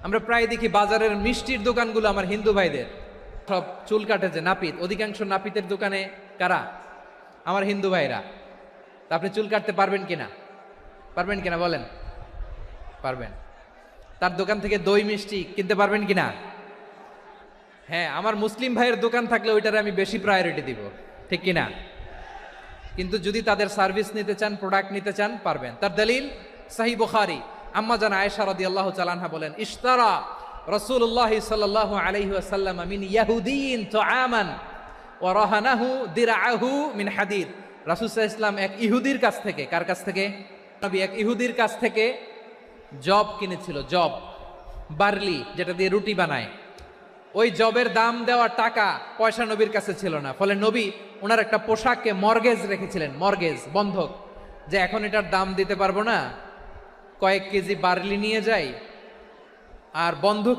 আমরা প্রায় দেখি বাজারের মিষ্টির দোকানগুলো আমার হিন্দু ভাইদের, সব চুল কাটে যে নাপিত, অধিকাংশ নাপিতের দোকানে কারা? আমার হিন্দু ভাইরা। তা আপনি চুল কাটতে পারবেন কিনা? পারবেন কিনা বলেন? পারবেন। তার দোকান থেকে দই মিষ্টি কিনতে পারবেন কিনা? হ্যাঁ, আমার মুসলিম ভাইয়ের দোকান থাকলে ওইটারে আমি বেশি প্রায়োরিটি দিব, ঠিক কিনা? কিন্তু যদি তাদের সার্ভিস নিতে চান, প্রোডাক্ট নিতে চান, পারবেন। তার দলিল সহিহ বুখারী, আম্মা জান আয়েশা রাদিয়াল্লাহু তাআলা আনহা বলেন, ইশতারা রাসূলুল্লাহ সাল্লাল্লাহু আলাইহি ওয়াসাল্লাম মিন ইয়াহুদিয়িন তুআমান ওয়া রাহানাহু দিরআহু মিন হাদিদ। রাসূল সাল্লাল্লাহু আলাইহি ওয়াসাল্লাম এক ইহুদির কাছ থেকে, কার কাছ থেকে? নবী এক ইহুদির কাছ থেকে জব কিনেছিল, জব, বার্লি, যেটা দিয়ে রুটি বানায়। ওই জবের দাম দেওয়া টাকা পয়সা নবীর কাছে ছিল না, ফলে নবী ওনার একটা পোশাককে মর্গেজ রেখেছিলেন, মর্গেজ, বন্ধক, যে এখন এটার দাম দিতে পারবো না, কয়েক কেজি বার্লি নিয়ে যাই আর বন্ধক